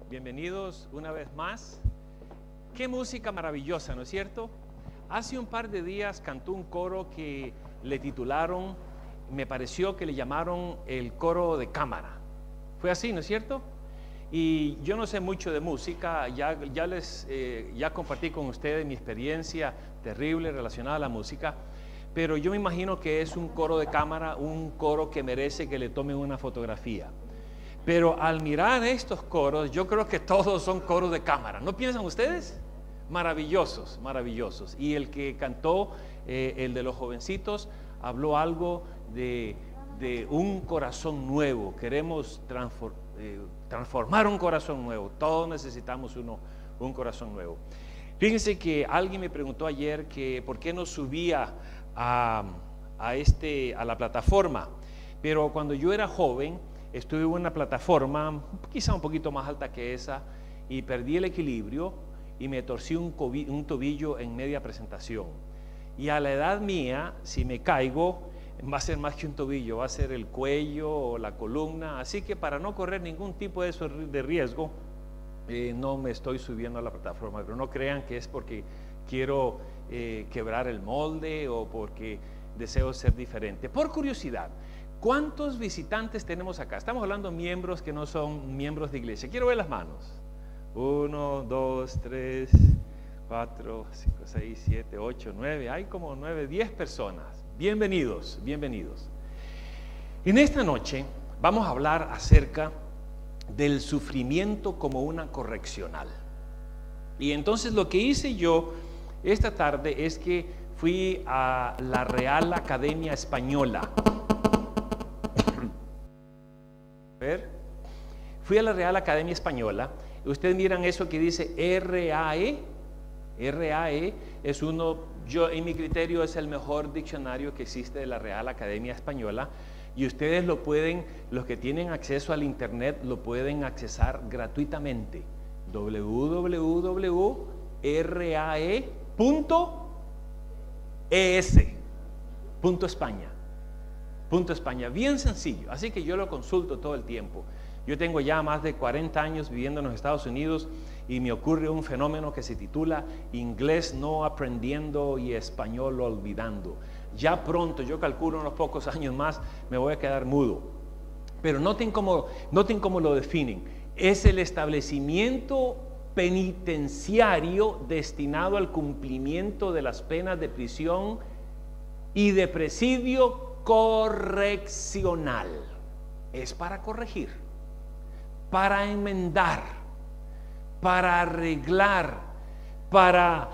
Bienvenidos una vez más. Qué música maravillosa, ¿no es cierto? Hace un par de días cantó un coro que le titularon, me pareció que le llamaron el coro de cámara. Fue así, ¿no es cierto? Y yo no sé mucho de música, ya compartí con ustedes mi experiencia terrible relacionada a la música, pero yo me imagino que es un coro de cámara, un coro que merece que le tomen una fotografía. Pero al mirar estos coros, yo creo que todos son coros de cámara. ¿No piensan ustedes? Maravillosos, maravillosos. Y el que cantó, el de los jovencitos, habló algo de un corazón nuevo. Queremos transformar un corazón nuevo. Todos necesitamos un corazón nuevo. Fíjense que alguien me preguntó ayer que por qué no subía a la plataforma. Pero cuando yo era joven, estuve en una plataforma quizá un poquito más alta que esa y perdí el equilibrio y me torcí un tobillo en media presentación. Y a la edad mía, si me caigo, va a ser más que un tobillo, va a ser el cuello o la columna. Así que para no correr ningún tipo de riesgo, no me estoy subiendo a la plataforma. Pero no crean que es porque quiero quebrar el molde o porque deseo ser diferente. Por curiosidad, ¿cuántos visitantes tenemos acá? Estamos hablando de miembros que no son miembros de iglesia. Quiero ver las manos. 1, 2, 3, 4, 5, 6, 7, 8, 9. Hay como 9, 10 personas. Bienvenidos, bienvenidos. En esta noche vamos a hablar acerca del sufrimiento como una correccional. Y entonces lo que hice yo esta tarde es que fui a la Real Academia Española. Fui a la Real Academia Española. Ustedes miran eso que dice RAE. RAE es en mi criterio es el mejor diccionario que existe de la Real Academia Española, y ustedes lo pueden, los que tienen acceso al internet, lo pueden accesar gratuitamente. www.rae.es.España, bien sencillo, así que yo lo consulto todo el tiempo. Yo tengo ya más de 40 años viviendo en los Estados Unidos y me ocurre un fenómeno que se titula inglés no aprendiendo y español olvidando. Ya pronto, yo calculo unos pocos años más, me voy a quedar mudo. Pero noten cómo lo definen. Es el establecimiento penitenciario destinado al cumplimiento de las penas de prisión y de presidio correccional. Es para corregir, para enmendar, para arreglar, para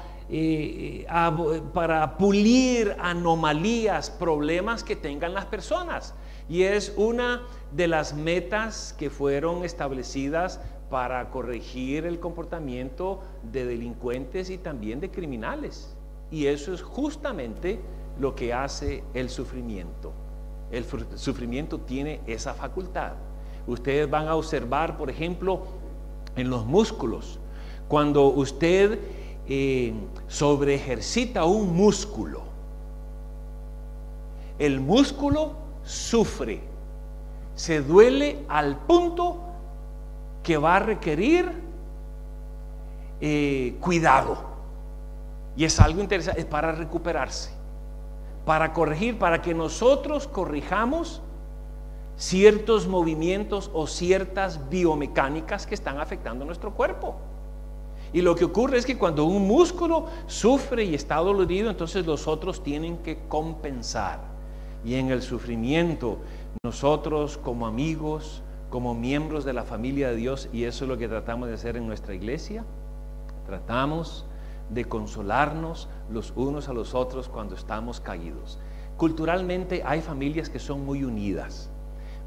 pulir anomalías, problemas que tengan las personas. Y es una de las metas que fueron establecidas para corregir el comportamiento de delincuentes y también de criminales. Y eso es justamente lo que hace el sufrimiento. El sufrimiento tiene esa facultad. Ustedes van a observar, por ejemplo, en los músculos, cuando usted sobreejercita un músculo, el músculo sufre, se duele al punto que va a requerir cuidado, y es algo interesante, es para recuperarse, para corregir, para que nosotros corrijamos ciertos movimientos o ciertas biomecánicas que están afectando nuestro cuerpo. Y lo que ocurre es que cuando un músculo sufre y está dolorido, entonces los otros tienen que compensar. Y en el sufrimiento, nosotros como amigos, como miembros de la familia de Dios, y eso es lo que tratamos de hacer en nuestra iglesia, tratamos de consolarnos los unos a los otros cuando estamos caídos. Culturalmente hay familias que son muy unidas,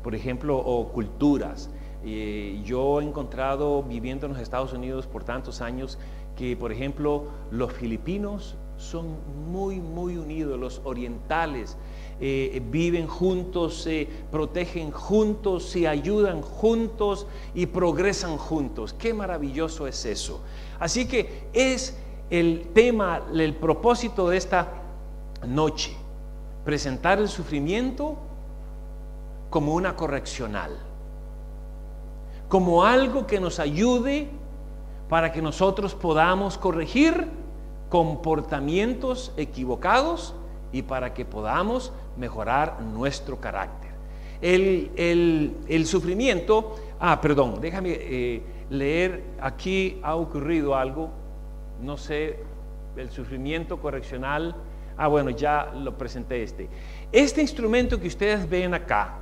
por ejemplo, o culturas. Yo he encontrado, viviendo en los Estados Unidos por tantos años, que por ejemplo los filipinos son muy unidos, los orientales viven juntos, se protegen juntos, se ayudan juntos y progresan juntos. Qué maravilloso es eso. Así que es el tema, el propósito de esta noche, presentar el sufrimiento como una correccional, como algo que nos ayude para que nosotros podamos corregir comportamientos equivocados y para que podamos mejorar nuestro carácter. El sufrimiento, perdón, déjame leer, aquí ha ocurrido algo, no sé, el sufrimiento correccional, bueno, ya lo presenté Este instrumento que ustedes ven acá,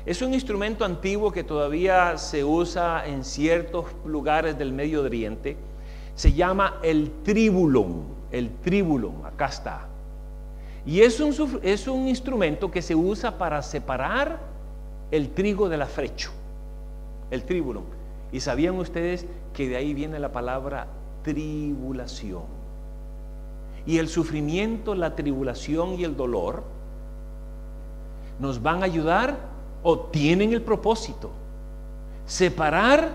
es un instrumento antiguo que todavía se usa en ciertos lugares del Medio Oriente. Se llama el tribulum. El tribulum, acá está. Y es un instrumento que se usa para separar el trigo del afrecho. El tribulum. ¿Y sabían ustedes que de ahí viene la palabra tribulación? Y el sufrimiento, la tribulación y el dolor nos van a ayudar o tienen el propósito separar,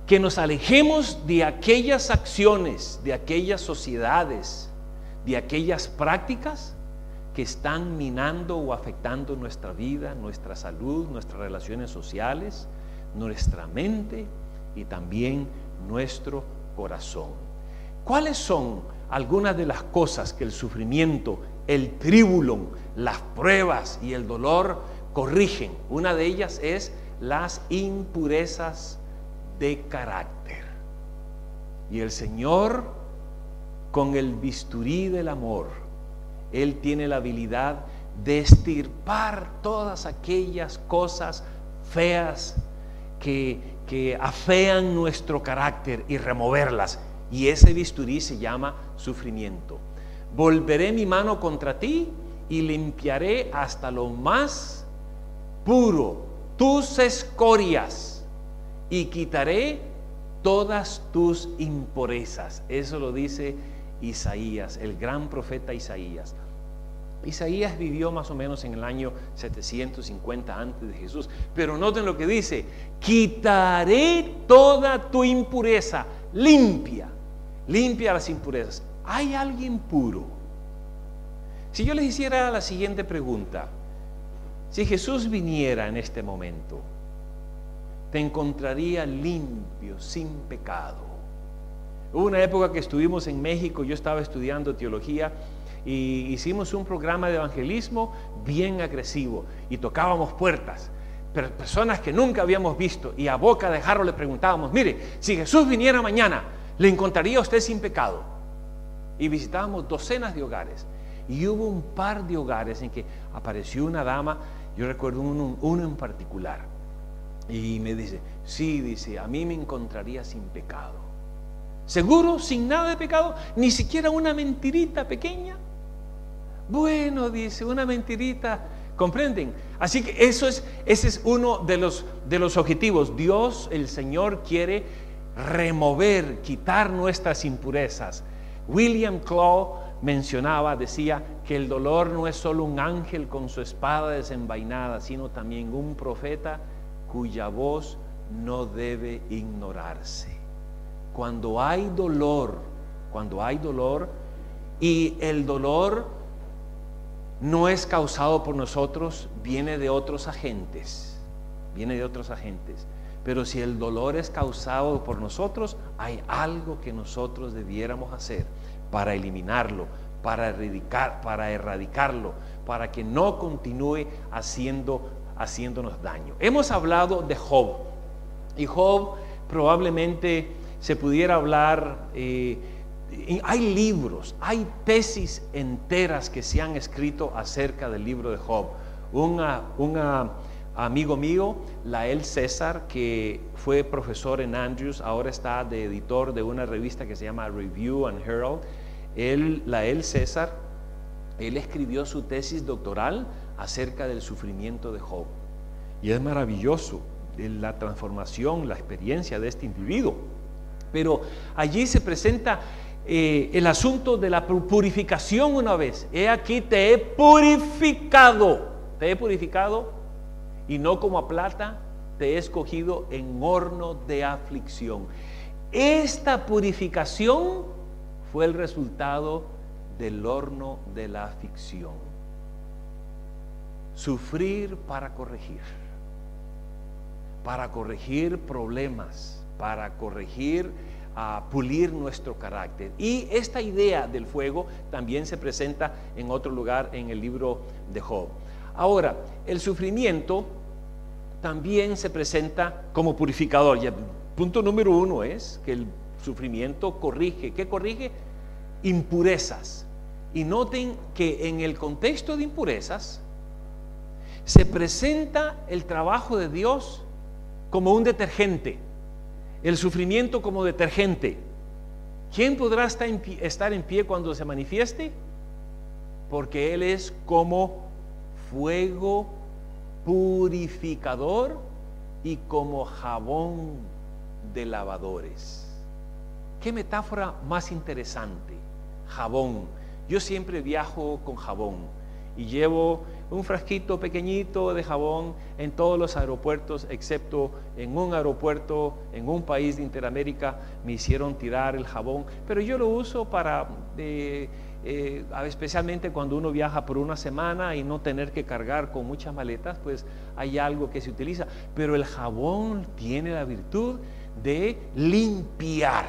que nos alejemos de aquellas acciones, de aquellas sociedades, de aquellas prácticas que están minando o afectando nuestra vida, nuestra salud, nuestras relaciones sociales, nuestra mente y también nuestro corazón. ¿Cuáles son algunas de las cosas que el sufrimiento, el tribulum, las pruebas y el dolor corrigen? Una de ellas es las impurezas de carácter. Y el Señor, con el bisturí del amor, Él tiene la habilidad de extirpar todas aquellas cosas feas que afean nuestro carácter y removerlas. Y ese bisturí se llama sufrimiento. Volveré mi mano contra ti y limpiaré hasta lo más puro tus escorias y quitaré todas tus impurezas. Eso lo dice Isaías, el gran profeta Isaías. Isaías vivió más o menos en el año 750 antes de Jesús, pero noten lo que dice: quitaré toda tu impureza, limpia las impurezas. ¿Hay alguien puro? Si yo les hiciera la siguiente pregunta: si Jesús viniera en este momento, te encontraría limpio, sin pecado. Hubo una época que estuvimos en México, yo estaba estudiando teología y hicimos un programa de evangelismo bien agresivo y tocábamos puertas, personas que nunca habíamos visto, y a boca de jarro le preguntábamos: mire, si Jesús viniera mañana, ¿le encontraría a usted sin pecado? Y visitábamos docenas de hogares, y hubo un par de hogares en que apareció una dama. Yo recuerdo uno en particular, y me dice: sí, dice, a mí me encontraría sin pecado. ¿Seguro? ¿Sin nada de pecado? ¿Ni siquiera una mentirita pequeña? Bueno, dice, una mentirita, ¿comprenden? Así que ese es uno de los objetivos. Dios, el Señor, quiere remover, quitar nuestras impurezas. William Clough decía que el dolor no es solo un ángel con su espada desenvainada, sino también un profeta cuya voz no debe ignorarse. Cuando hay dolor, y el dolor no es causado por nosotros, viene de otros agentes. Pero si el dolor es causado por nosotros, hay algo que nosotros debiéramos hacer para eliminarlo, para erradicarlo, para que no continúe haciéndonos daño. Hemos hablado de Job, y Job probablemente se pudiera hablar, hay libros, hay tesis enteras que se han escrito acerca del libro de Job. Un amigo mío, Lael César, que fue profesor en Andrews, ahora está de editor de una revista que se llama Review and Herald. Lael César, él escribió su tesis doctoral acerca del sufrimiento de Job. Y es maravilloso la transformación, la experiencia de este individuo. Pero allí se presenta el asunto de la purificación una vez. He aquí te he purificado, y no como a plata te he escogido en horno de aflicción. Esta purificación fue el resultado del horno de la aflicción. Sufrir para corregir. para corregir problemas, para corregir, pulir nuestro carácter. Y esta idea del fuego también se presenta en otro lugar en el libro de Job. Ahora, el sufrimiento también se presenta como purificador. Y el punto número 1 es que el sufrimiento corrige. ¿Qué corrige? Impurezas. Y noten que en el contexto de impurezas se presenta el trabajo de Dios como un detergente, el sufrimiento como detergente. ¿Quién podrá estar en pie cuando se manifieste? Porque Él es como fuego purificador y como jabón de lavadores. ¿Qué metáfora más interesante? Jabón. Yo siempre viajo con jabón y llevo un frasquito pequeñito de jabón en todos los aeropuertos, excepto en un aeropuerto en un país de Interamérica me hicieron tirar el jabón, pero yo lo uso para especialmente cuando uno viaja por una semana y no tener que cargar con muchas maletas, pues hay algo que se utiliza. Pero el jabón tiene la virtud de limpiar,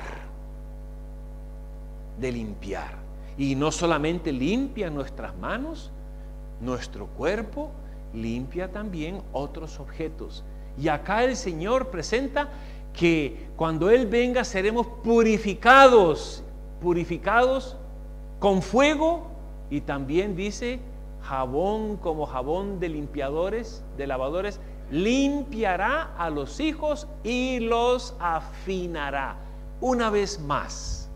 y no solamente limpia nuestras manos, nuestro cuerpo, limpia también otros objetos. Y acá el Señor presenta que cuando Él venga seremos purificados con fuego, y también dice jabón como jabón de limpiadores, de lavadores, limpiará a los hijos y los afinará. Una vez más,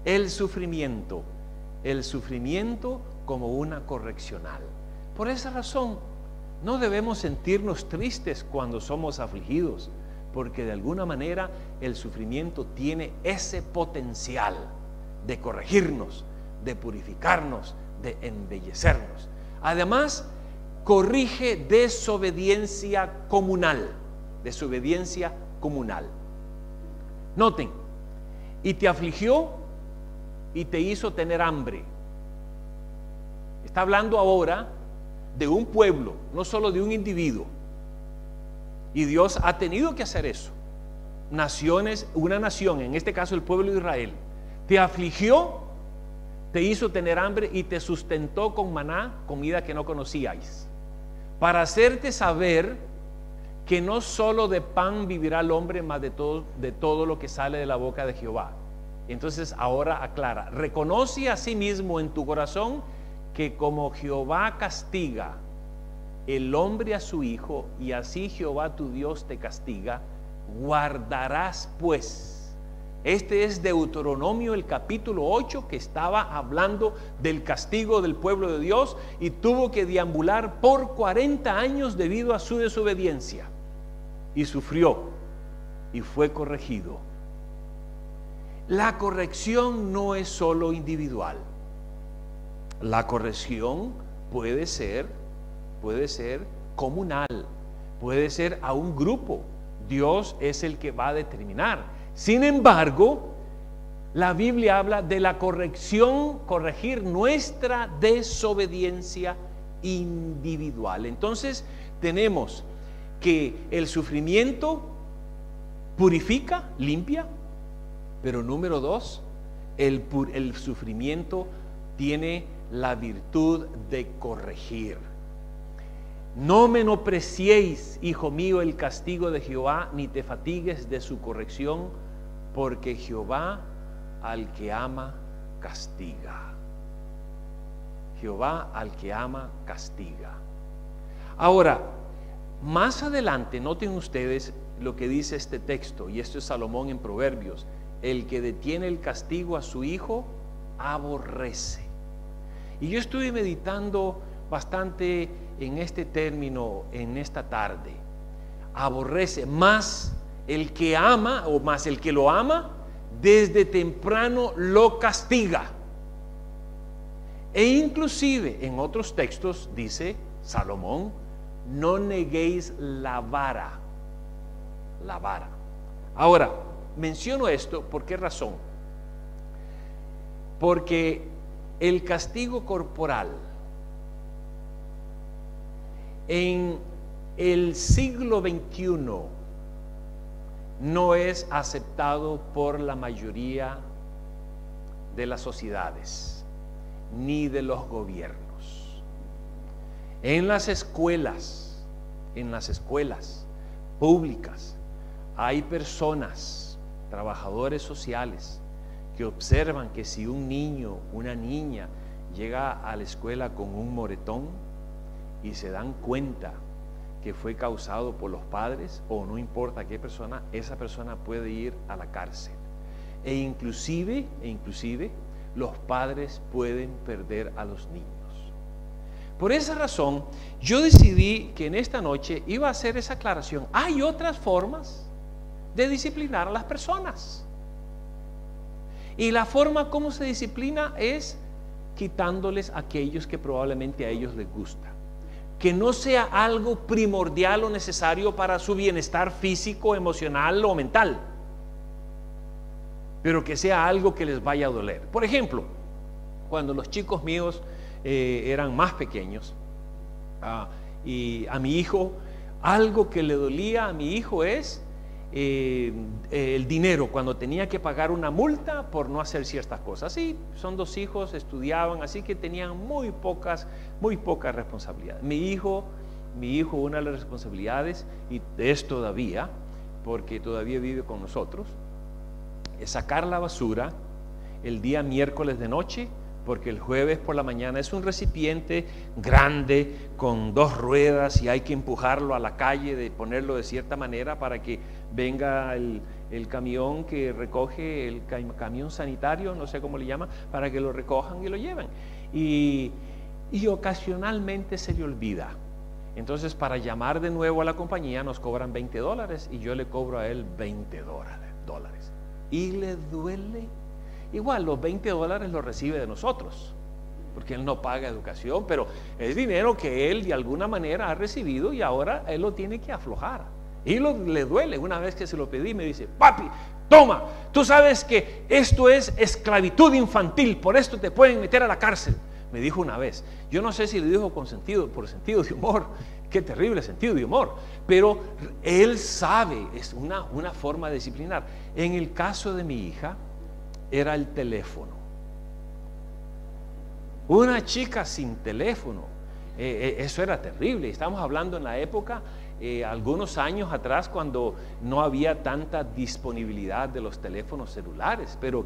el sufrimiento como una correccional. Por esa razón, no debemos sentirnos tristes cuando somos afligidos, porque de alguna manera el sufrimiento tiene ese potencial de corregirnos, de purificarnos, de embellecernos. Además, corrige desobediencia comunal. Noten, y te afligió y te hizo tener hambre. Está hablando ahora de un pueblo, no solo de un individuo. Y Dios ha tenido que hacer eso. Una nación, en este caso el pueblo de Israel, te afligió, te hizo tener hambre y te sustentó con maná, comida que no conocíais, para hacerte saber que no solo de pan vivirá el hombre, mas de todo lo que sale de la boca de Jehová. Entonces ahora aclara, reconoce a sí mismo en tu corazón que como Jehová castiga el hombre a su hijo, y así Jehová tu Dios te castiga, guardarás pues. Este es Deuteronomio, el capítulo 8, que estaba hablando del castigo del pueblo de Dios, y tuvo que deambular por 40 años debido a su desobediencia, y sufrió y fue corregido. La corrección no es solo individual. La corrección puede ser comunal, puede ser a un grupo. Dios es el que va a determinar. Sin embargo, la Biblia habla de la corregir nuestra desobediencia individual. Entonces, tenemos que el sufrimiento purifica, limpia, pero número 2, el sufrimiento tiene la virtud de corregir. No menospreciéis, hijo mío, el castigo de Jehová, ni te fatigues de su corrección, porque Jehová al que ama castiga. Jehová al que ama castiga. Ahora, más adelante, noten ustedes lo que dice este texto, y esto es Salomón en Proverbios: el que detiene el castigo a su hijo, aborrece. Y yo estuve meditando bastante en este término en esta tarde. Aborrece, más el que ama, o más el que lo ama, desde temprano lo castiga. E inclusive en otros textos dice Salomón: no neguéis la vara. La vara. Ahora, menciono esto, ¿por qué razón? Porque el castigo corporal en el siglo XXI no es aceptado por la mayoría de las sociedades ni de los gobiernos. En las escuelas públicas hay personas, trabajadores sociales, que observan que si un niño, una niña llega a la escuela con un moretón y se dan cuenta que fue causado por los padres, o no importa qué persona, esa persona puede ir a la cárcel. E inclusive los padres pueden perder a los niños. Por esa razón, yo decidí que en esta noche iba a hacer esa aclaración. Hay otras formas de disciplinar a las personas. Y la forma como se disciplina es quitándoles a aquellos que probablemente a ellos les gusta. Que no sea algo primordial o necesario para su bienestar físico, emocional o mental, pero que sea algo que les vaya a doler. Por ejemplo, cuando los chicos míos eran más pequeños, y a mi hijo, algo que le dolía a mi hijo es el dinero, cuando tenía que pagar una multa por no hacer ciertas cosas. Sí, son 2 hijos, estudiaban, así que tenían muy pocas responsabilidades. Mi hijo, una de las responsabilidades, y es todavía, porque todavía vive con nosotros, es sacar la basura el día miércoles de noche, porque el jueves por la mañana es un recipiente grande con 2 ruedas y hay que empujarlo a la calle, de ponerlo de cierta manera para que venga el camión que recoge, el camión sanitario, no sé cómo le llaman, para que lo recojan y lo lleven. Y ocasionalmente se le olvida. Entonces, para llamar de nuevo a la compañía nos cobran $20 y yo le cobro a él $20. Y le duele. Igual los $20 los recibe de nosotros, porque él no paga educación, pero es dinero que él de alguna manera ha recibido y ahora él lo tiene que aflojar. Y le duele. Una vez que se lo pedí, me dice: papi, toma, tú sabes que esto es esclavitud infantil, por esto te pueden meter a la cárcel. Me dijo una vez. Yo no sé si lo dijo por sentido de humor. Qué terrible sentido de humor. Pero él sabe, es una forma de disciplinar. En el caso de mi hija, era el teléfono. Una chica sin teléfono, eso era terrible. Estamos hablando en la época, algunos años atrás, cuando no había tanta disponibilidad de los teléfonos celulares. Pero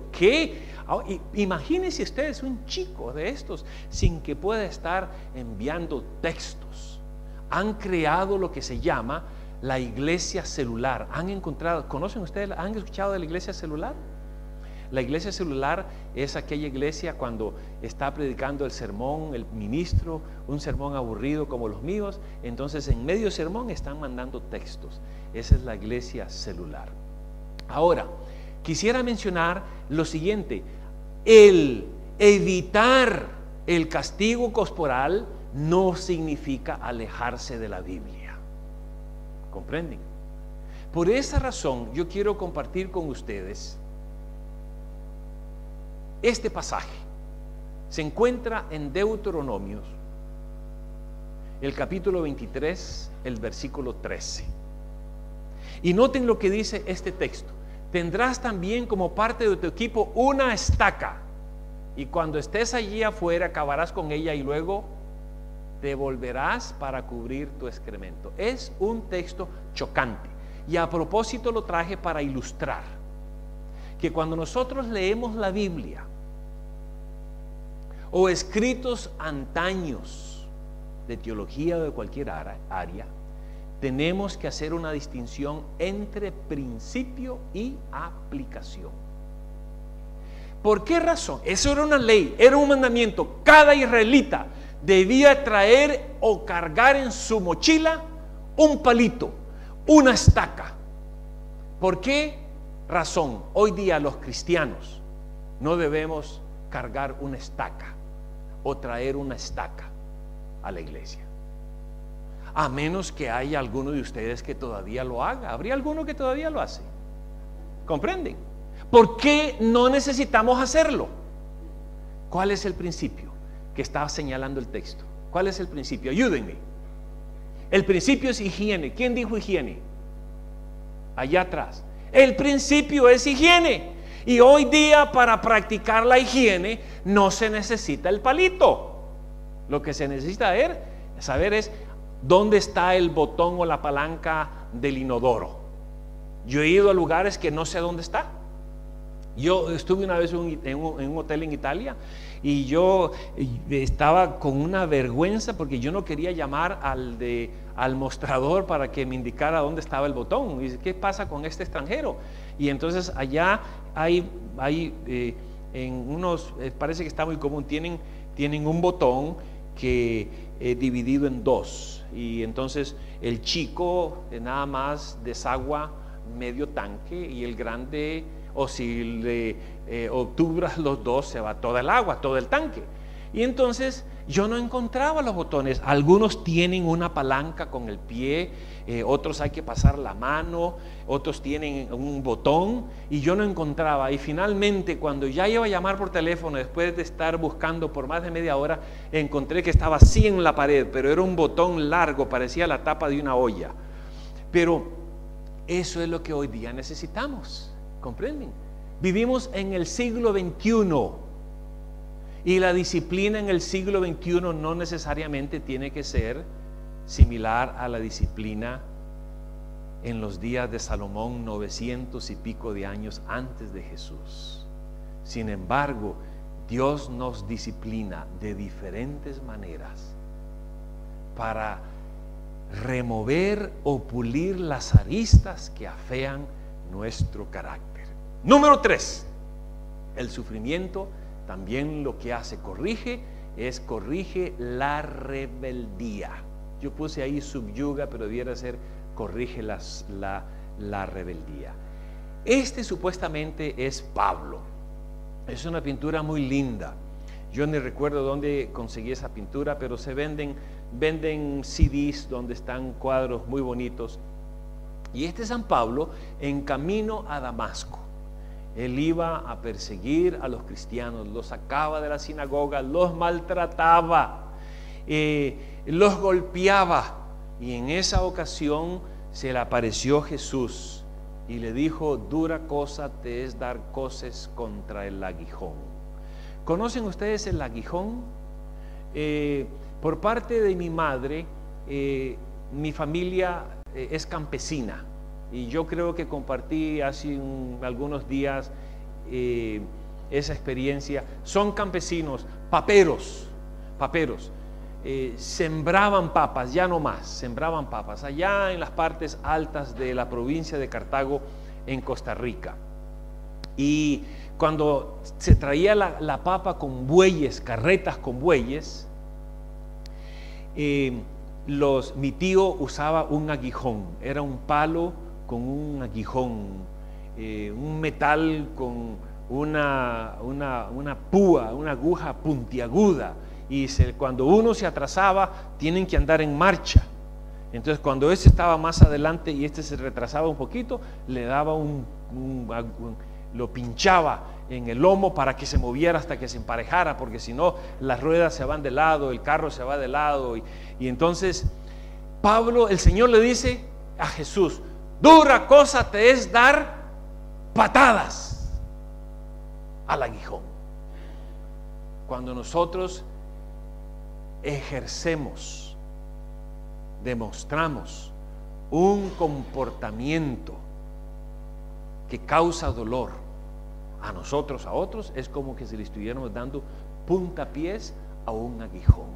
imagínense ustedes un chico de estos sin que pueda estar enviando textos. Han creado lo que se llama la iglesia celular. ¿Conocen ustedes? ¿Han escuchado de la iglesia celular? La iglesia celular es aquella iglesia cuando está predicando el sermón, el ministro, un sermón aburrido como los míos, entonces en medio del sermón están mandando textos. Esa es la iglesia celular. Ahora, quisiera mencionar lo siguiente: el evitar el castigo corporal no significa alejarse de la Biblia. ¿Comprenden? Por esa razón yo quiero compartir con ustedes este pasaje. Se encuentra en Deuteronomios, el capítulo 23, el versículo 13. Y noten lo que dice este texto: tendrás también como parte de tu equipo una estaca, y cuando estés allí afuera acabarás con ella y luego te volverás para cubrir tu excremento. Es un texto chocante, y a propósito lo traje para ilustrar que cuando nosotros leemos la Biblia o escritos antaños de teología o de cualquier área, tenemos que hacer una distinción entre principio y aplicación. ¿Por qué razón? Eso era una ley, era un mandamiento. Cada israelita debía traer o cargar en su mochila un palito, una estaca. ¿Por qué razón hoy día los cristianos no debemos cargar una estaca o traer una estaca a la iglesia? A menos que haya alguno de ustedes que todavía lo haga. ¿Habría alguno que todavía lo hace? ¿Comprenden? ¿Por qué no necesitamos hacerlo? ¿Cuál es el principio que está señalando el texto? ¿Cuál es el principio? Ayúdenme. El principio es higiene. ¿Quién dijo higiene? Allá atrás. El principio es higiene. Y hoy día, para practicar la higiene no se necesita el palito. Lo que se necesita saber es dónde está el botón o la palanca del inodoro. Yo he ido a lugares que no sé dónde está. Yo estuve una vez en un hotel en Italia y yo estaba con una vergüenza porque yo no quería llamar al mostrador para que me indicara dónde estaba el botón. Y dice, ¿qué pasa con este extranjero? Y entonces allá hay en unos, parece que está muy común, tienen un botón que dividido en dos, y entonces el chico nada más desagua medio tanque y el grande, o si le obturas los dos, se va toda el agua, todo el tanque. Y entonces yo no encontraba los botones. Algunos tienen una palanca con el pie, otros hay que pasar la mano, otros tienen un botón, y yo no encontraba. Y finalmente, cuando ya iba a llamar por teléfono, después de estar buscando por más de media hora, encontré que estaba así en la pared, pero era un botón largo, parecía la tapa de una olla. Pero eso es lo que hoy día necesitamos, ¿comprenden? Vivimos en el siglo XXI. Y la disciplina en el siglo XXI no necesariamente tiene que ser similar a la disciplina en los días de Salomón, 900 y pico de años antes de Jesús. Sin embargo, Dios nos disciplina de diferentes maneras para remover o pulir las aristas que afean nuestro carácter. Número 3, el sufrimiento también lo que hace, corrige la rebeldía. Yo puse ahí subyuga, pero debiera ser corrige la rebeldía. Este supuestamente es Pablo. Es una pintura muy linda. Yo ni recuerdo dónde conseguí esa pintura, pero se venden CDs donde están cuadros muy bonitos. Y este es San Pablo en camino a Damasco. Él iba a perseguir a los cristianos, los sacaba de la sinagoga, los maltrataba, los golpeaba. Y en esa ocasión se le apareció Jesús y le dijo: dura cosa te es dar coces contra el aguijón. ¿Conocen ustedes el aguijón? Por parte de mi madre, mi familia es campesina. Y yo creo que compartí hace algunos días esa experiencia. Son campesinos, paperos. Sembraban papas, ya no más, sembraban papas allá en las partes altas de la provincia de Cartago, en Costa Rica. Y cuando se traía la papa con bueyes, carretas con bueyes, mi tío usaba un aguijón. Era un palo con un aguijón, un metal con una púa, una aguja puntiaguda, y cuando uno se atrasaba tienen que andar en marcha. Entonces cuando ese estaba más adelante y este se retrasaba un poquito, le daba lo pinchaba en el lomo para que se moviera hasta que se emparejara, porque si no las ruedas se van de lado, el carro se va de lado. Y entonces Pablo, el Señor le dice a Jesús: dura cosa te es dar patadas al aguijón. Cuando nosotros ejercemos, demostramos un comportamiento que causa dolor a nosotros, a otros, es como que si le estuviéramos dando puntapiés a un aguijón.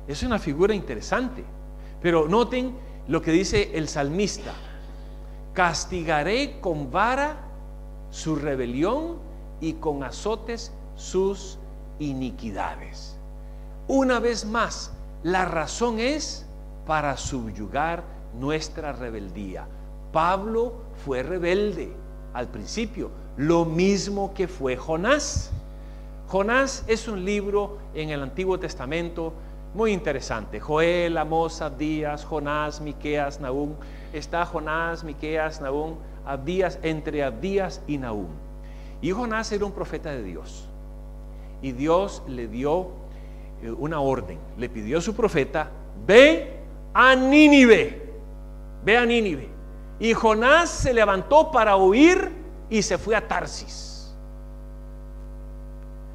Es una figura interesante, pero noten lo que dice el salmista: castigaré con vara su rebelión y con azotes sus iniquidades. Una vez más, la razón es para subyugar nuestra rebeldía. Pablo fue rebelde al principio, lo mismo que fue Jonás. Jonás es un libro en el Antiguo Testamento muy interesante. Joel, Amós, Abdías, Jonás, Miqueas, Nahum. Está Jonás, Miqueas, Nahum, Abdías, entre Abdías y Nahum. Y Jonás era un profeta de Dios. Y Dios le dio una orden. Le pidió a su profeta: ve a Nínive. Ve a Nínive. Y Jonás se levantó para huir y se fue a Tarsis.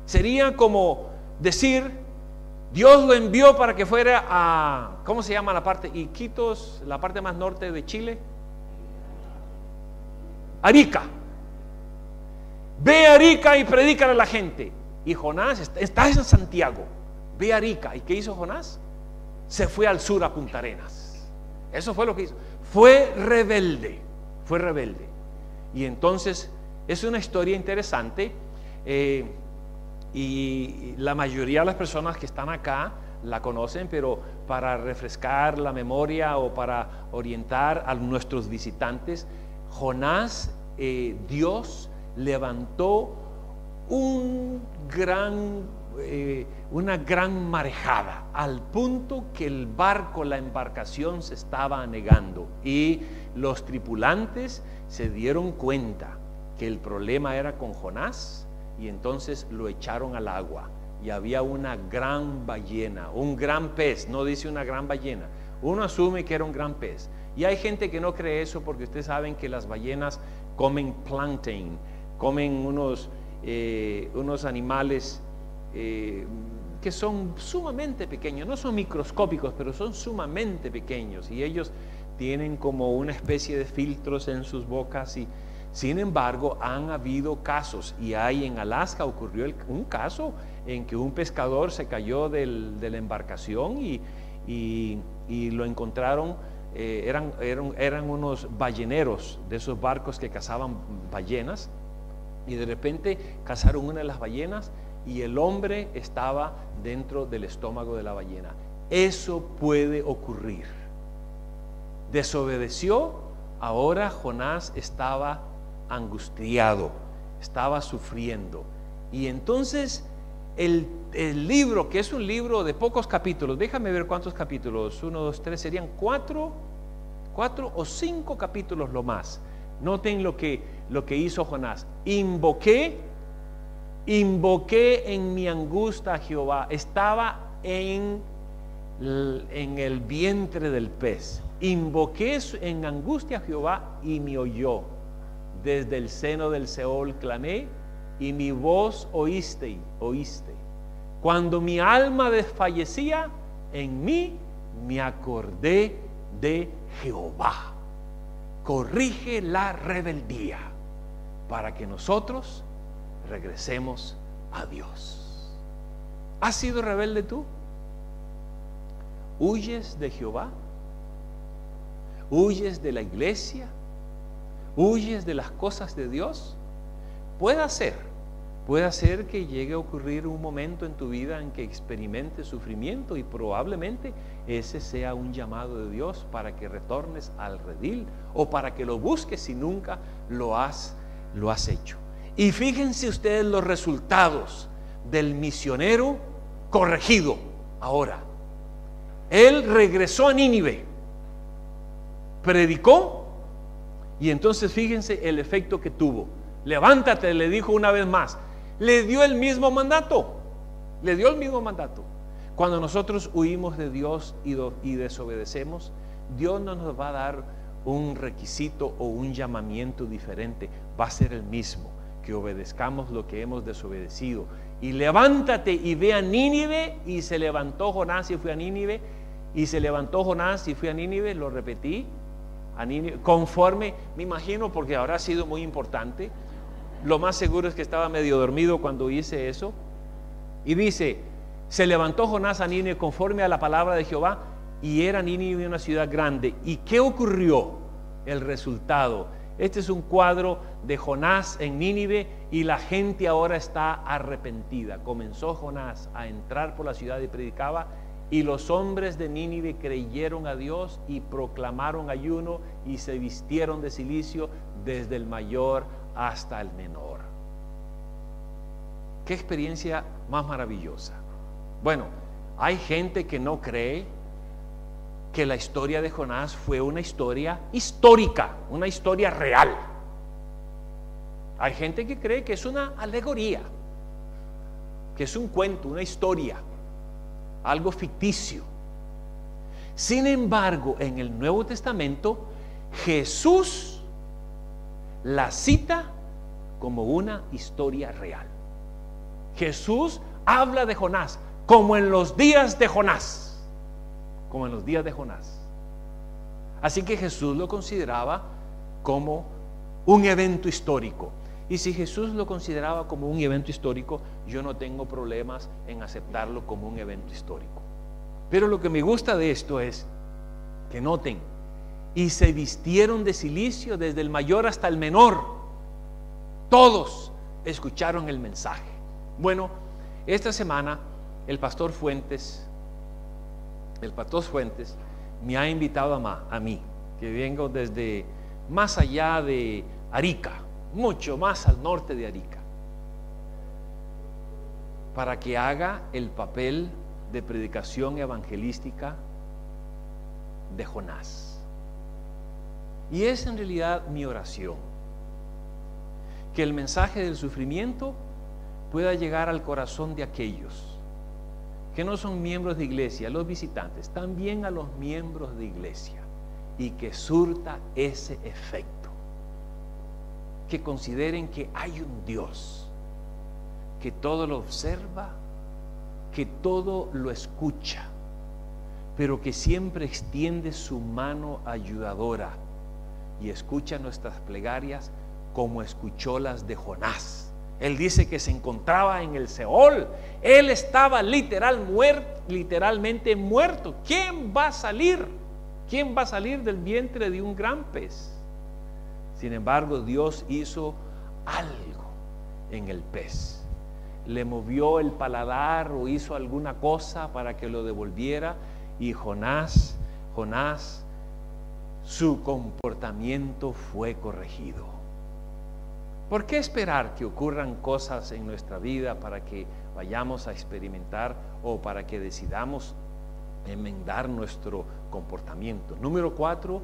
Sería como decir, Dios lo envió para que fuera a, ¿cómo se llama la parte? Iquitos, la parte más norte de Chile. Arica. Ve a Arica y predícale a la gente. Y Jonás está en Santiago. Ve a Arica. ¿Y qué hizo Jonás? Se fue al sur a Punta Arenas. Eso fue lo que hizo. Fue rebelde. Fue rebelde. Y entonces es una historia interesante. Y la mayoría de las personas que están acá la conocen, pero para refrescar la memoria o para orientar a nuestros visitantes, Jonás, Dios levantó una gran marejada al punto que el barco, la embarcación se estaba anegando, y los tripulantes se dieron cuenta que el problema era con Jonás, y entonces lo echaron al agua, y había una gran ballena, un gran pez, no dice una gran ballena, uno asume que era un gran pez, y hay gente que no cree eso porque ustedes saben que las ballenas comen plancton, comen unos animales que son sumamente pequeños, no son microscópicos, pero son sumamente pequeños, y ellos tienen como una especie de filtros en sus bocas. Y sin embargo han habido casos, y en Alaska ocurrió un caso en que un pescador se cayó de la embarcación y lo encontraron. Eran unos balleneros de esos barcos que cazaban ballenas, y de repente cazaron una de las ballenas y el hombre estaba dentro del estómago de la ballena. Eso puede ocurrir. Desobedeció. Ahora Jonás estaba angustiado, estaba sufriendo, y entonces el libro, que es un libro de pocos capítulos, déjame ver cuántos capítulos, 1, 2, 3, serían 4 o 5 capítulos lo más. Noten lo que hizo Jonás. Invoqué en mi angustia a Jehová. Estaba en el vientre del pez. Invoqué en angustia a Jehová y me oyó. Desde el seno del Seol clamé y mi voz oíste. Cuando mi alma desfallecía, en mí me acordé de Jehová. Corrige la rebeldía para que nosotros regresemos a Dios. ¿Has sido rebelde tú? ¿Huyes de Jehová? ¿Huyes de la iglesia? ¿Huyes de las cosas de Dios? Puede ser que llegue a ocurrir un momento en tu vida en que experimentes sufrimiento, y probablemente ese sea un llamado de Dios para que retornes al redil, o para que lo busques si nunca lo has hecho. Y fíjense ustedes los resultados del misionero corregido. Ahora, él regresó a Nínive, predicó, y entonces fíjense el efecto que tuvo. Levántate, le dijo una vez más. Le dio el mismo mandato. Cuando nosotros huimos de Dios y desobedecemos, Dios no nos va a dar un requisito o un llamamiento diferente. Va a ser el mismo, que obedezcamos lo que hemos desobedecido. Y levántate y ve a Nínive. Y se levantó Jonás y fue a Nínive. Lo repetí, a Nínive, conforme, me imagino, porque habrá sido muy importante. Lo más seguro es que estaba medio dormido cuando hice eso. Y dice, se levantó Jonás a Nínive conforme a la palabra de Jehová, y era Nínive una ciudad grande. ¿Y qué ocurrió? El resultado. Este es un cuadro de Jonás en Nínive, y la gente ahora está arrepentida. Comenzó Jonás a entrar por la ciudad y predicaba, y los hombres de Nínive creyeron a Dios y proclamaron ayuno y se vistieron de cilicio, desde el mayor hasta el menor. Qué experiencia más maravillosa. Bueno, hay gente que no cree que la historia de Jonás fue una historia histórica, una historia real. Hay gente que cree que es una alegoría, que es un cuento, una historia, algo ficticio. Sin embargo, en el Nuevo Testamento, Jesús la cita como una historia real. Jesús habla de Jonás como en los días de Jonás, como en los días de Jonás. Así que Jesús lo consideraba como un evento histórico. Y si Jesús lo consideraba como un evento histórico, yo no tengo problemas en aceptarlo como un evento histórico. Pero lo que me gusta de esto es que noten, y se vistieron de cilicio desde el mayor hasta el menor. Todos escucharon el mensaje. Bueno, esta semana el pastor Fuentes me ha invitado a mí, que vengo desde más allá de Arica, mucho más al norte de Arica, para que haga el papel de predicación evangelística de Jonás. Y es en realidad mi oración, que el mensaje del sufrimiento pueda llegar al corazón de aquellos que no son miembros de iglesia, los visitantes, también a los miembros de iglesia, y que surta ese efecto, que consideren que hay un Dios que todo lo observa, que todo lo escucha, pero que siempre extiende su mano ayudadora y escucha nuestras plegarias como escuchó las de Jonás. Él dice que se encontraba en el Seol. Él estaba literalmente muerto. ¿Quién va a salir? ¿Quién va a salir del vientre de un gran pez? Sin embargo, Dios hizo algo en el pez. Le movió el paladar o hizo alguna cosa para que lo devolviera, y Jonás, su comportamiento fue corregido. ¿Por qué esperar que ocurran cosas en nuestra vida para que vayamos a experimentar o para que decidamos enmendar nuestro comportamiento? Número 4,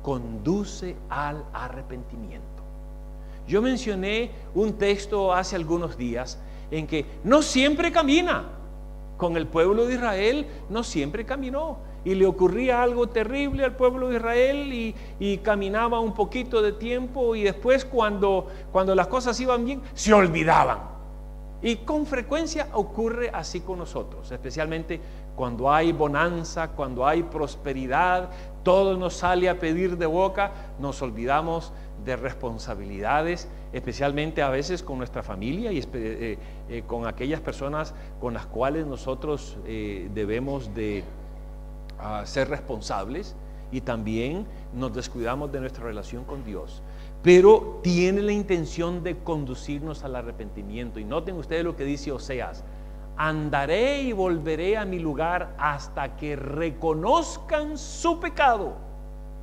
conduce al arrepentimiento. Yo mencioné un texto hace algunos días en que no siempre camina. Con el pueblo de Israel no siempre caminó, y le ocurría algo terrible al pueblo de Israel y caminaba un poquito de tiempo, y después cuando las cosas iban bien se olvidaban. Y con frecuencia ocurre así con nosotros, especialmente cuando hay bonanza, cuando hay prosperidad, todo nos sale a pedir de boca, nos olvidamos de responsabilidades, especialmente a veces con nuestra familia y con aquellas personas con las cuales nosotros debemos de ser responsables, y también nos descuidamos de nuestra relación con Dios. Pero tiene la intención de conducirnos al arrepentimiento. Y noten ustedes lo que dice Oseas: andaré y volveré a mi lugar hasta que reconozcan su pecado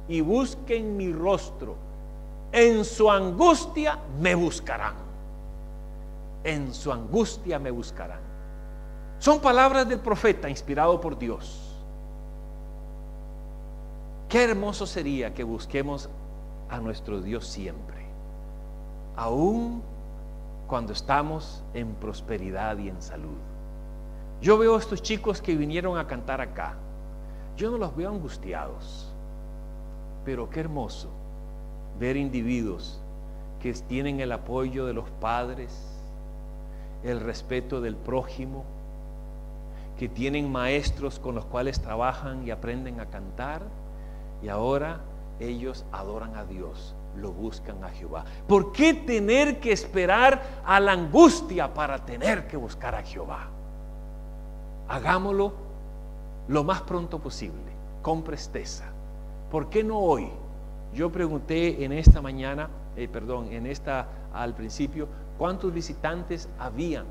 y busquen mi rostro. En su angustia me buscarán. En su angustia me buscarán. Son palabras del profeta inspirado por Dios. Qué hermoso sería que busquemos a nuestro Dios siempre, aun cuando estamos en prosperidad y en salud. Yo veo a estos chicos que vinieron a cantar acá. Yo no los veo angustiados, pero qué hermoso ver individuos que tienen el apoyo de los padres, el respeto del prójimo, que tienen maestros con los cuales trabajan y aprenden a cantar, y ahora ellos adoran a Dios, lo buscan a Jehová. ¿Por qué tener que esperar a la angustia para tener que buscar a Jehová? Hagámoslo lo más pronto posible, con presteza. ¿Por qué no hoy? Yo pregunté en esta mañana, al principio, ¿cuántos visitantes habían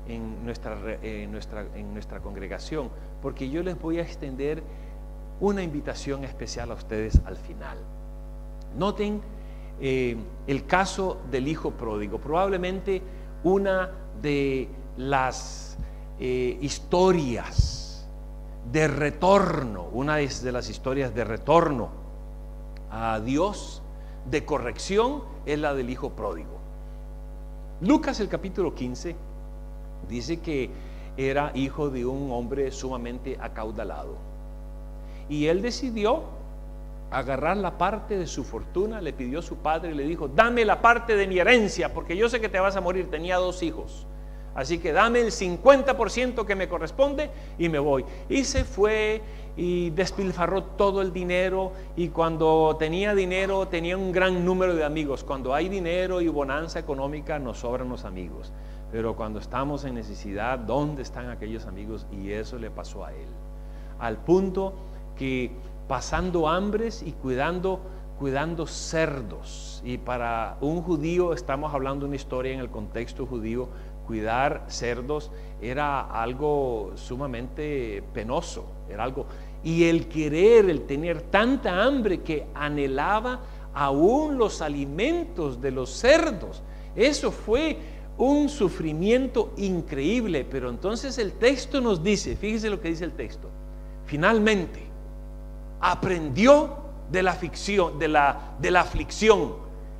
en nuestra congregación? Porque yo les voy a extender una invitación especial a ustedes al final. Noten el caso del hijo pródigo, probablemente una de las historias de retorno, una de las historias de retorno a Dios, de corrección, es la del hijo pródigo. Lucas, el capítulo 15, dice que era hijo de un hombre sumamente acaudalado, y él decidió agarrar la parte de su fortuna, le pidió a su padre y le dijo: dame la parte de mi herencia, porque yo sé que te vas a morir. Tenía 2 hijos, así que dame el 50% que me corresponde y me voy. Y se fue y despilfarró todo el dinero, y cuando tenía dinero tenía un gran número de amigos. Cuando hay dinero y bonanza económica nos sobran los amigos, pero cuando estamos en necesidad, ¿dónde están aquellos amigos? Y eso le pasó a él, al punto que pasando hambres y cuidando cerdos. Y para un judío, estamos hablando de una historia en el contexto judío, cuidar cerdos era algo sumamente penoso, era algo, y el tener tanta hambre que anhelaba aún los alimentos de los cerdos, eso fue un sufrimiento increíble. Pero entonces el texto nos dice, fíjese lo que dice el texto: finalmente aprendió de la aflicción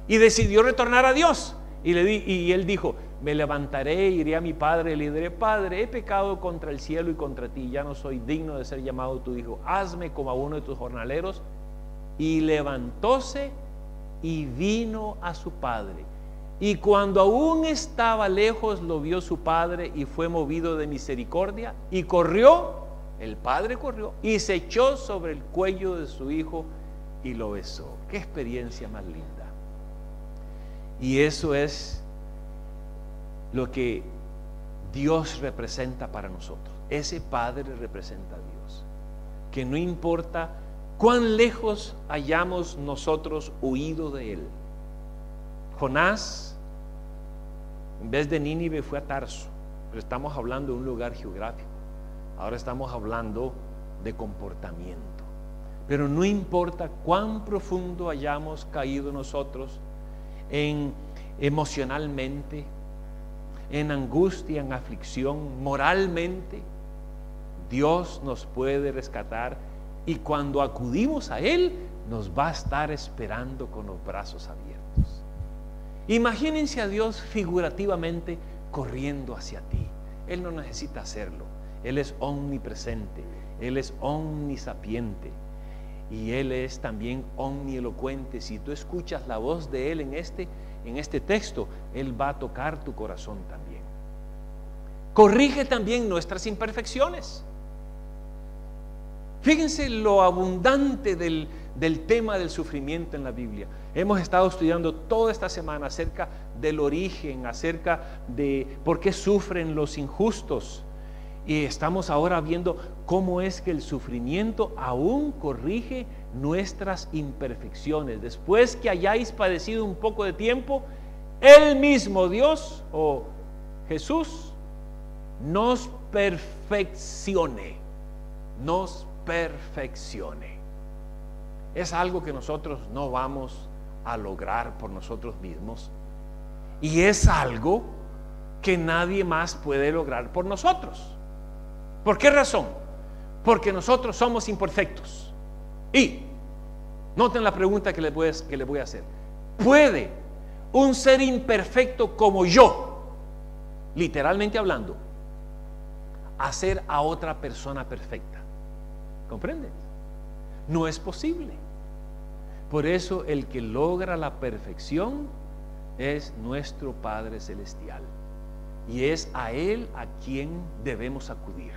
y decidió retornar a Dios. Y él dijo: me levantaré, iré a mi padre y le diré: Padre, he pecado contra el cielo y contra ti, ya no soy digno de ser llamado tu hijo, hazme como a uno de tus jornaleros. Y levantóse y vino a su padre. Y cuando aún estaba lejos, lo vio su padre y fue movido de misericordia y corrió. El padre corrió y se echó sobre el cuello de su hijo y lo besó. ¡Qué experiencia más linda! Y eso es lo que Dios representa para nosotros. Ese padre representa a Dios, que no importa cuán lejos hayamos nosotros huido de él. Jonás, en vez de Nínive, fue a Tarso, pero estamos hablando de un lugar geográfico. Ahora estamos hablando de comportamiento. Pero no importa cuán profundo hayamos caído nosotros emocionalmente, en angustia, en aflicción, moralmente, Dios nos puede rescatar, y cuando acudimos a Él, nos va a estar esperando con los brazos abiertos. Imagínense a Dios figurativamente corriendo hacia ti. Él no necesita hacerlo. Él es omnipresente, Él es omnisapiente, y Él es también omnielocuente. Si tú escuchas la voz de Él en este texto, Él va a tocar tu corazón también. Corrige también nuestras imperfecciones. Fíjense lo abundante del tema del sufrimiento en la Biblia. Hemos estado estudiando toda esta semana acerca del origen, acerca de por qué sufren los injustos. Y estamos ahora viendo cómo es que el sufrimiento aún corrige nuestras imperfecciones. Después que hayáis padecido un poco de tiempo, Él mismo, Dios o Jesús, nos perfeccione. Es algo que nosotros no vamos a lograr por nosotros mismos, y es algo que nadie más puede lograr por nosotros. ¿Por qué razón? Porque nosotros somos imperfectos. Y noten la pregunta que le voy a hacer: ¿puede un ser imperfecto como yo, literalmente hablando, hacer a otra persona perfecta? ¿Comprenden? No es posible. Por eso el que logra la perfección es nuestro Padre Celestial, y es a Él a quien debemos acudir.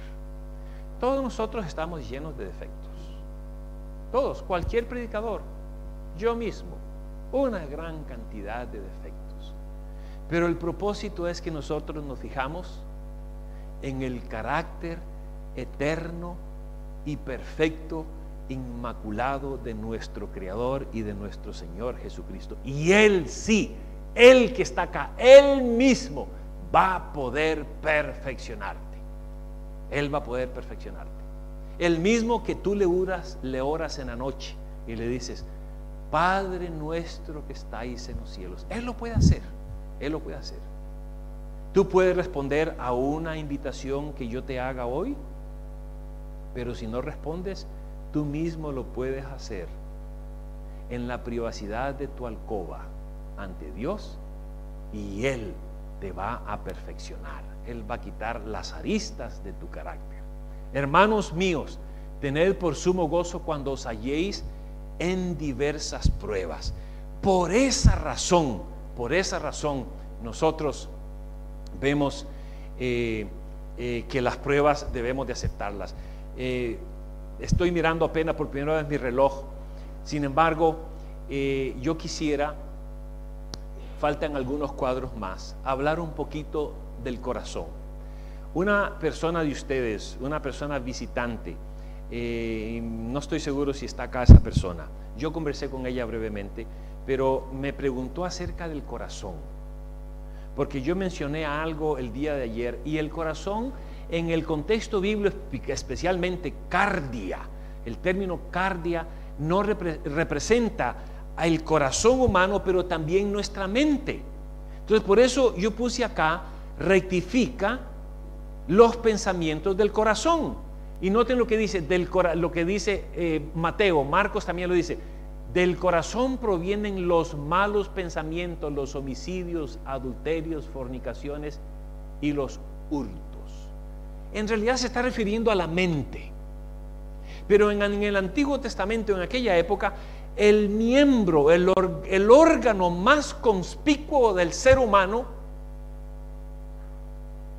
Todos nosotros estamos llenos de defectos. Todos, cualquier predicador, yo mismo, una gran cantidad de defectos. Pero el propósito es que nosotros nos fijamos en el carácter eterno y perfecto, inmaculado de nuestro Creador y de nuestro Señor Jesucristo. Y Él sí, Él que está acá, Él mismo va a poder perfeccionarte. Él va a poder perfeccionarte. El mismo que tú le oras en la noche y le dices: Padre nuestro que estáis en los cielos. Él lo puede hacer. Él lo puede hacer. Tú puedes responder a una invitación que yo te haga hoy, pero si no respondes, tú mismo lo puedes hacer en la privacidad de tu alcoba ante Dios, y Él te va a perfeccionar. Él va a quitar las aristas de tu carácter. Hermanos míos, tened por sumo gozo cuando os halléis en diversas pruebas. Por esa razón, nosotros vemos que las pruebas debemos de aceptarlas. Estoy mirando apenas por primera vez mi reloj. Sin embargo, yo quisiera, faltan algunos cuadros más, hablar un poquito del corazón. Una persona de ustedes, una persona visitante, no estoy seguro si está acá esa persona, yo conversé con ella brevemente, pero me preguntó acerca del corazón, porque yo mencioné algo el día de ayer, y el corazón en el contexto bíblico, especialmente cardia, el término cardia no representa el corazón humano, pero también nuestra mente. Entonces, por eso yo puse acá, rectifica los pensamientos del corazón. Y noten lo que dice, lo que dice Mateo, Marcos también lo dice: del corazón provienen los malos pensamientos, los homicidios, adulterios, fornicaciones y los hurtos. En realidad se está refiriendo a la mente. Pero en el Antiguo Testamento, en aquella época, el miembro, el órgano más conspicuo del ser humano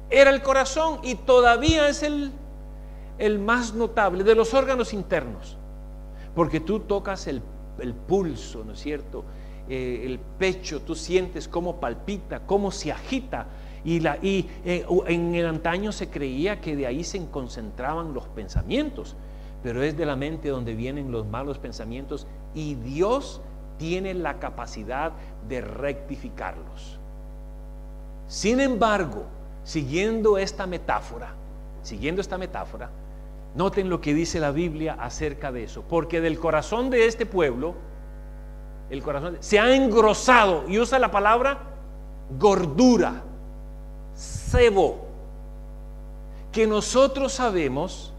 era el corazón, y todavía es el más notable de los órganos internos, porque tú tocas el pulso, ¿no es cierto? El pecho, tú sientes cómo palpita, cómo se agita, y en el antaño se creía que de ahí se concentraban los pensamientos, pero es de la mente donde vienen los malos pensamientos, y Dios tiene la capacidad de rectificarlos. Sin embargo, siguiendo esta metáfora, noten lo que dice la Biblia acerca de eso, porque del corazón de este pueblo, el corazón se ha engrosado, y usa la palabra gordura, sebo, que nosotros sabemos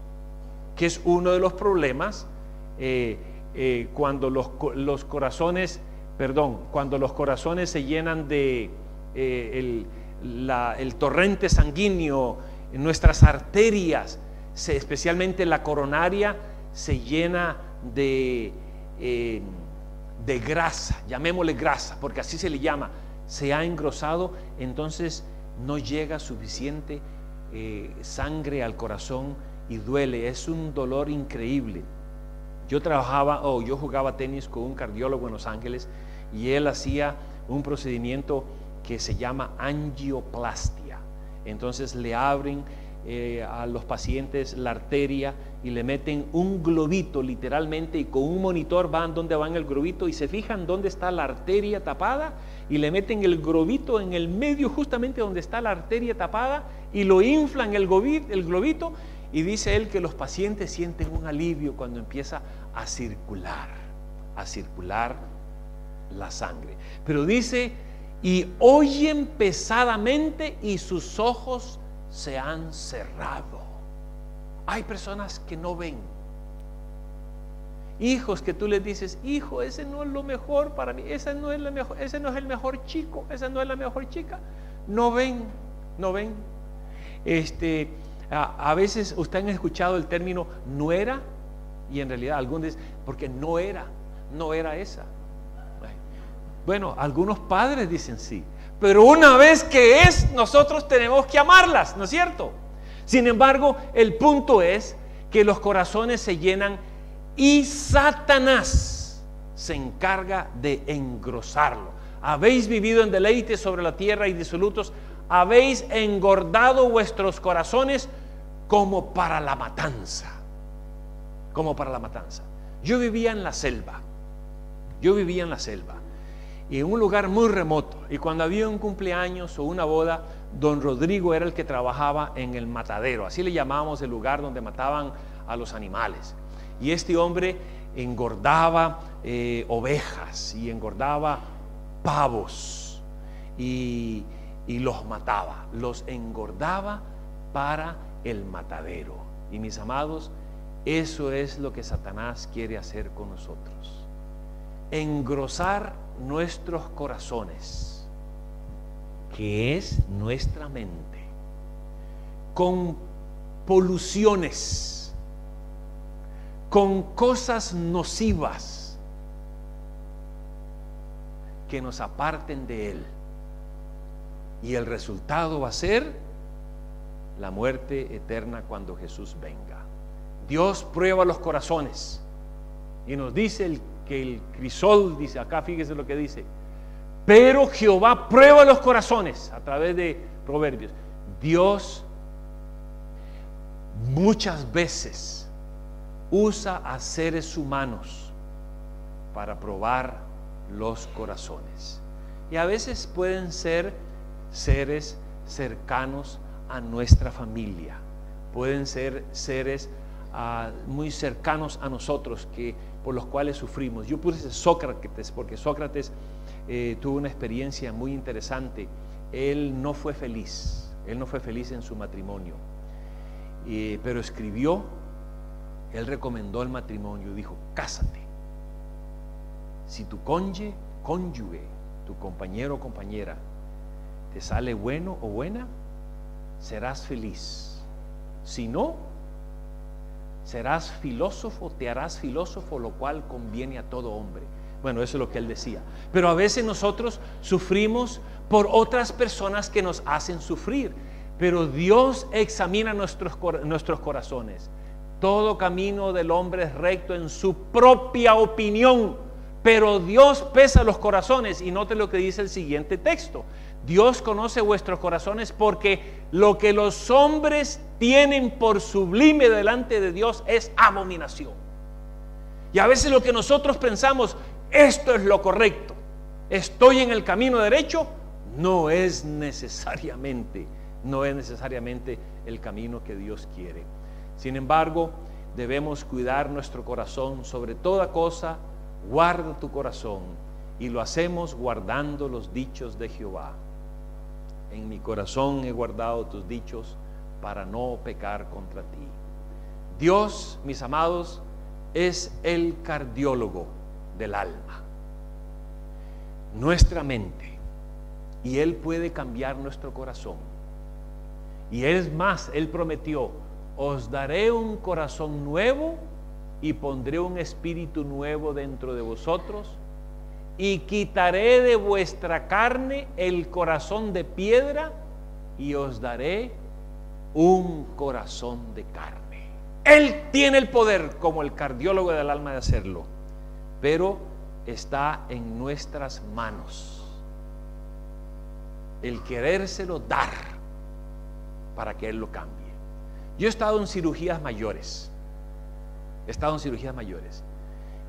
que es uno de los problemas cuando los corazones se llenan de el torrente sanguíneo, en nuestras arterias, especialmente la coronaria, se llena de grasa, llamémosle grasa, porque así se le llama, se ha engrosado, entonces no llega suficiente sangre al corazón y duele, es un dolor increíble. Yo jugaba tenis con un cardiólogo en Los Ángeles, y él hacía un procedimiento que se llama angioplastia. Entonces le abren a los pacientes la arteria y le meten un globito literalmente, y con un monitor van donde van el globito y se fijan dónde está la arteria tapada, y le meten el globito en el medio, justamente donde está la arteria tapada, y lo inflan el globito, y dice él que los pacientes sienten un alivio cuando empieza a circular la sangre. Pero dice: y oyen pesadamente, y sus ojos se han cerrado. Hay personas que no ven. Hijos que tú les dices: hijo, ese no es lo mejor para mí, ese no es el mejor chico, esa no es la mejor chica. No ven. A veces ustedes han escuchado el término nuera, y en realidad algunos dicen: porque no era esa. Bueno, algunos padres dicen sí, pero una vez que es, nosotros tenemos que amarlas, ¿no es cierto? Sin embargo, el punto es que los corazones se llenan, y Satanás se encarga de engrosarlo. Habéis vivido en deleites sobre la tierra y disolutos, habéis engordado vuestros corazones como para la matanza. Yo vivía en la selva, y en un lugar muy remoto, y cuando había un cumpleaños o una boda, don Rodrigo era el que trabajaba en el matadero, así le llamábamos el lugar donde mataban a los animales, y este hombre engordaba ovejas y engordaba pavos y los mataba, los engordaba para el matadero. Y mis amados, eso es lo que Satanás quiere hacer con nosotros: engrosar nuestros corazones, que es nuestra mente, con poluciones, con cosas nocivas, que nos aparten de Él. Y el resultado va a ser la muerte eterna cuando Jesús venga. Dios prueba los corazones. Y nos dice que el crisol, dice acá, fíjese lo que dice. Pero Jehová prueba los corazones a través de Proverbios. Dios muchas veces usa a seres humanos para probar los corazones. Y a veces pueden ser seres cercanos a nuestra familia. Pueden ser seres muy cercanos a nosotros, por los cuales sufrimos. Yo puse Sócrates porque Sócrates tuvo una experiencia muy interesante. Él no fue feliz en su matrimonio, pero escribió, él recomendó el matrimonio, dijo: cásate. Si tu cónyuge, tu compañero o compañera te sale bueno o buena, serás feliz. Si no, serás filósofo, te harás filósofo, lo cual conviene a todo hombre. Bueno, eso es lo que él decía. Pero a veces nosotros sufrimos por otras personas que nos hacen sufrir. Pero Dios examina nuestros corazones. Todo camino del hombre es recto en su propia opinión, pero Dios pesa los corazones. Y note lo que dice el siguiente texto: Dios conoce vuestros corazones, porque lo que los hombres tienen por sublime delante de Dios es abominación. Y a veces lo que nosotros pensamos, esto es lo correcto, estoy en el camino derecho, no es necesariamente el camino que Dios quiere. Sin embargo, debemos cuidar nuestro corazón sobre toda cosa. Guarda tu corazón, y lo hacemos guardando los dichos de Jehová. En mi corazón he guardado tus dichos para no pecar contra ti. Dios, mis amados, es el cardiólogo del alma, nuestra mente, y Él puede cambiar nuestro corazón. Y es más, Él prometió: os daré un corazón nuevo y pondré un espíritu nuevo dentro de vosotros, y quitaré de vuestra carne el corazón de piedra y os daré un corazón de carne. Él tiene el poder como el cardiólogo del alma de hacerlo, pero está en nuestras manos el querérselo dar para que Él lo cambie. Yo he estado en cirugías mayores.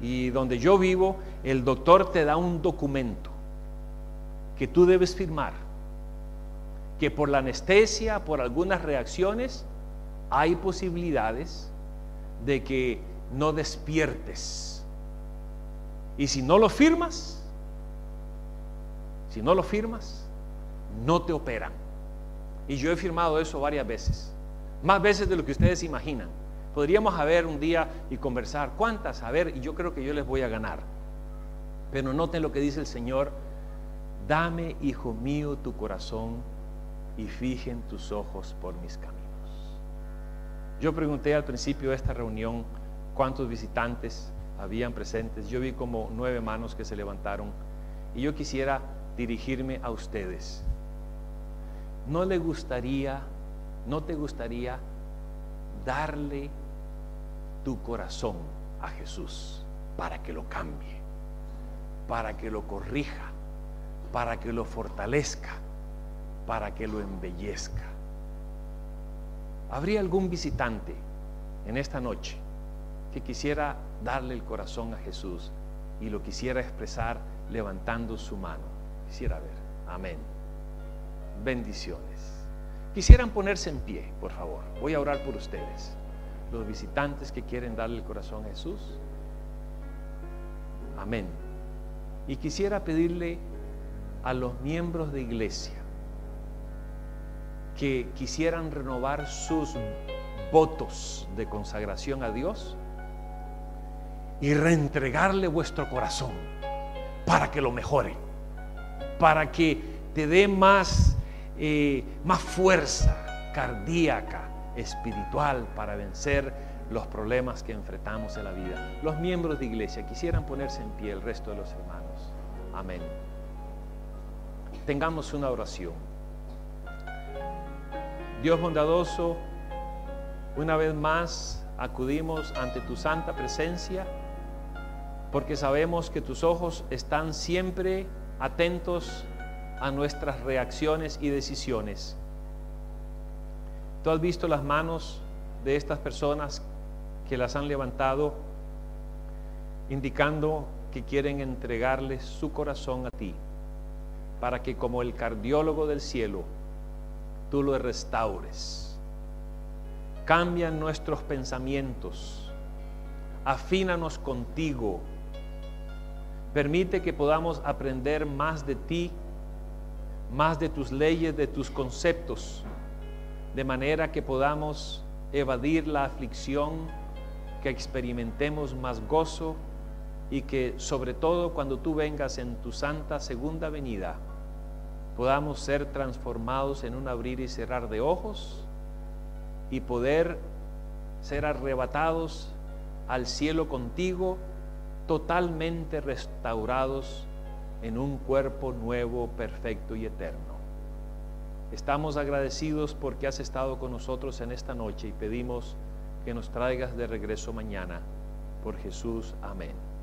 Y donde yo vivo, el doctor te da un documento que tú debes firmar, que por la anestesia, por algunas reacciones, hay posibilidades de que no despiertes. Y si no lo firmas, no te operan. Y yo he firmado eso varias veces, más veces de lo que ustedes imaginan. Podríamos haber un día y conversar, ¿cuántas? A ver, y yo creo que yo les voy a ganar. Pero noten lo que dice el Señor: dame, hijo mío, tu corazón, y fijen tus ojos por mis caminos. Yo pregunté al principio de esta reunión cuántos visitantes habían presentes. Yo vi como 9 manos que se levantaron, y yo quisiera dirigirme a ustedes. ¿No te gustaría darle tu corazón a Jesús para que lo cambie, para que lo corrija, para que lo fortalezca, para que lo embellezca? ¿Habría algún visitante en esta noche que quisiera darle el corazón a Jesús y lo quisiera expresar levantando su mano? Quisiera ver. Amén. Bendiciones. Quisieran ponerse en pie, por favor. Voy a orar por ustedes, los visitantes que quieren darle el corazón a Jesús. Amén. Y quisiera pedirle a los miembros de iglesia que quisieran renovar sus votos de consagración a Dios y reentregarle vuestro corazón para que lo mejore, para que te dé más fuerza cardíaca, espiritual, para vencer los problemas que enfrentamos en la vida. Los miembros de iglesia quisieran ponerse en pie, el resto de los hermanos. Amén. tengamos una oración. Dios bondadoso, una vez más acudimos ante tu santa presencia, porque sabemos que tus ojos están siempre atentos a nuestras reacciones y decisiones. Tú has visto las manos de estas personas que las han levantado, indicando que quieren entregarles su corazón a ti, para que como el cardiólogo del cielo, tú lo restaures. Cambia nuestros pensamientos, afínanos contigo, permite que podamos aprender más de ti, más de tus leyes, de tus conceptos, de manera que podamos evadir la aflicción, que experimentemos más gozo y que sobre todo cuando tú vengas en tu santa segunda venida, podamos ser transformados en un abrir y cerrar de ojos y poder ser arrebatados al cielo contigo, totalmente restaurados en un cuerpo nuevo, perfecto y eterno. Estamos agradecidos porque has estado con nosotros en esta noche y pedimos que nos traigas de regreso mañana. Por Jesús, amén.